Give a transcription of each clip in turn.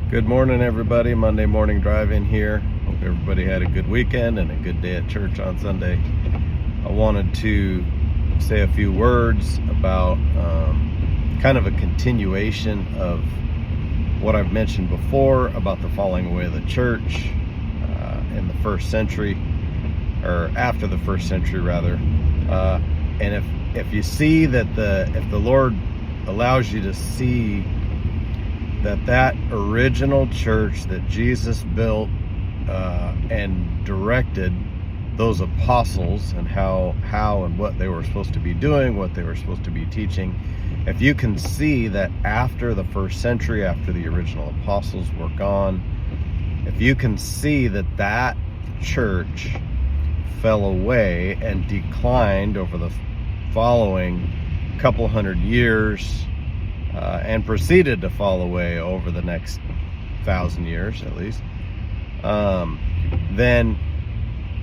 Good morning, everybody. Monday morning drive-in here. Hope everybody had a good weekend and a good day at church on Sunday. I wanted to say a few words about kind of a continuation of what I've mentioned before about the falling away of the church in the first century, or after the first century rather. And if you see that if the Lord allows you to see that original church that Jesus built and directed those apostles and how and what they were supposed to be doing, what they were supposed to be teaching, if you can see that after the first century, after the original apostles were gone, if you can see that church fell away and declined over the following couple hundred years, and proceeded to fall away over the next 1,000 years at least, then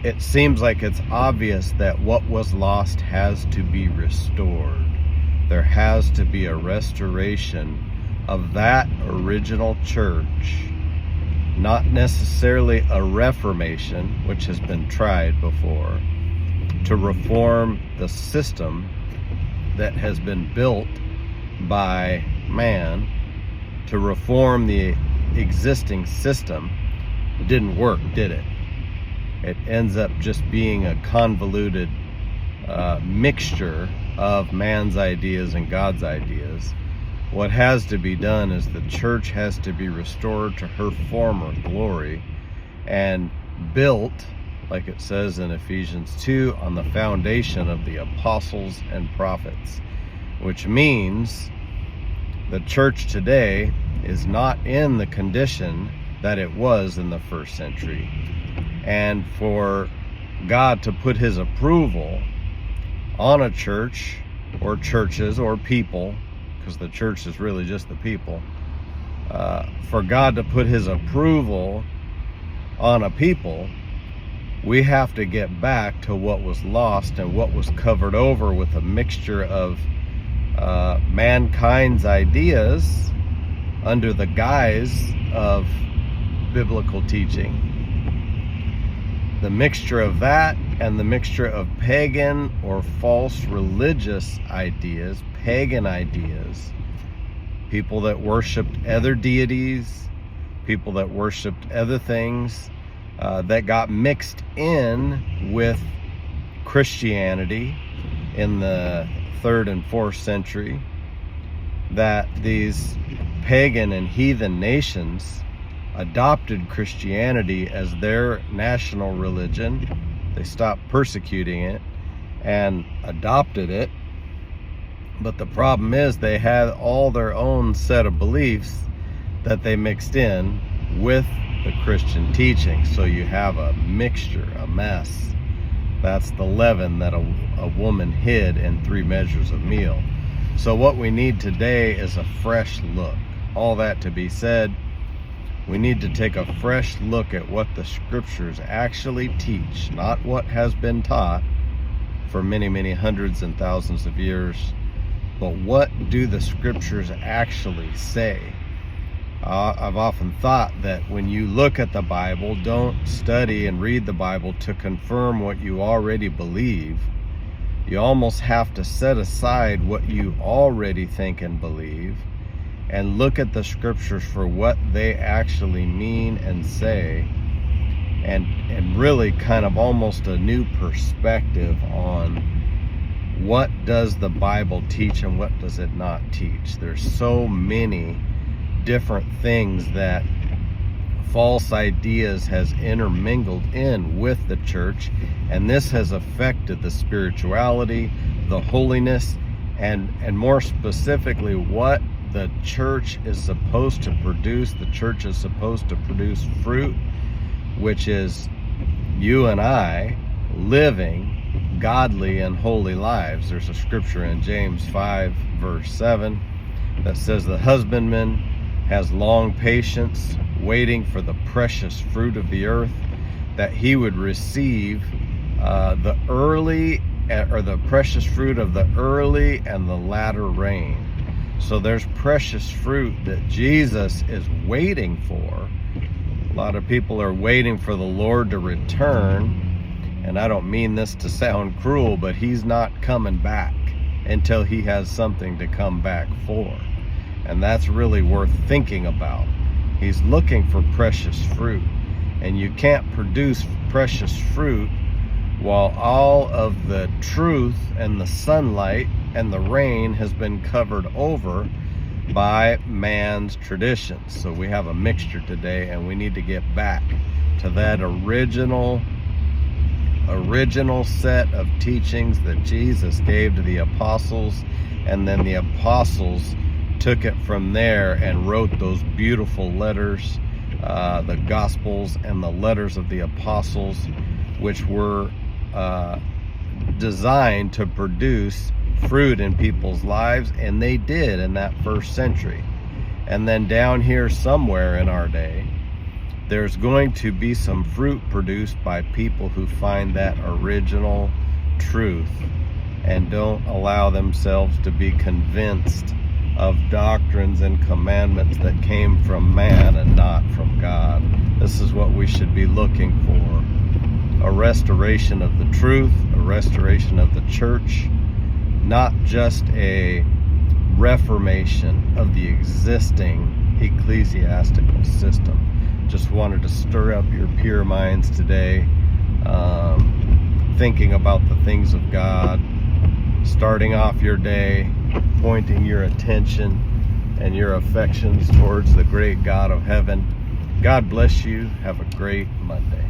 it seems like it's obvious that what was lost has to be restored. There has to be a restoration of that original church, not necessarily a reformation, which has been tried before, to reform the system that has been built by man, to reform the existing system. It didn't work, did it? It ends up just being a convoluted mixture of man's ideas and God's ideas. What has to be done is the church has to be restored to her former glory and built, like it says in Ephesians 2, on the foundation of the apostles and prophets, which means the church today is not in the condition that it was in the first century. And for God to put his approval on a church or churches or people, because the church is really just the people, for God to put his approval on a people, we have to get back to what was lost and what was covered over with a mixture of mankind's ideas under the guise of biblical teaching. The mixture of that and the mixture of pagan or false religious ideas, pagan ideas, people that worshiped other deities, people that worshiped other things, that got mixed in with Christianity in the 3rd and 4th century, that these pagan and heathen nations adopted Christianity as their national religion. They stopped persecuting it and adopted it. But the problem is they had all their own set of beliefs that they mixed in with the Christian teaching. So you have a mixture, a mess. That's the leaven that a woman hid in 3 measures of meal. So what we need today is a fresh look. All that to be said, we need to take a fresh look at what the scriptures actually teach, not what has been taught for many, many hundreds and thousands of years, but what do the scriptures actually say? I've often thought that when you look at the Bible, don't study and read the Bible to confirm what you already believe. You almost have to set aside what you already think and believe and look at the scriptures for what they actually mean and say, and really kind of almost a new perspective on what does the Bible teach and what does it not teach. There's so many different things that false ideas has intermingled in with the church, and this has affected the spirituality, the holiness, and more specifically what the church is supposed to produce. The church is supposed to produce fruit, which is you and I living godly and holy lives. There's a scripture in James 5 verse 7 that says the husbandman has long patience waiting for the precious fruit of the earth, that he would receive the early, or the precious fruit of the early and the latter rain. So there's precious fruit that Jesus is waiting for. A lot of people are waiting for the Lord to return. And I don't mean this to sound cruel, but he's not coming back until he has something to come back for. And that's really worth thinking about. He's looking for precious fruit. And you can't produce precious fruit while all of the truth and the sunlight and the rain has been covered over by man's traditions. So we have a mixture today, and we need to get back to that original set of teachings that Jesus gave to the apostles, and then the apostles took it from there and wrote those beautiful letters, the Gospels and the letters of the apostles, which were designed to produce fruit in people's lives, and they did in that first century. And then down here somewhere in our day, there's going to be some fruit produced by people who find that original truth and don't allow themselves to be convinced of doctrines and commandments that came from man and not from God. This is what we should be looking for: a restoration of the truth, a restoration of the church, not just a reformation of the existing ecclesiastical system. Just wanted to stir up your pure minds today, thinking about the things of God, starting off your day, pointing your attention and your affections towards the great God of heaven. God bless you. Have a great Monday.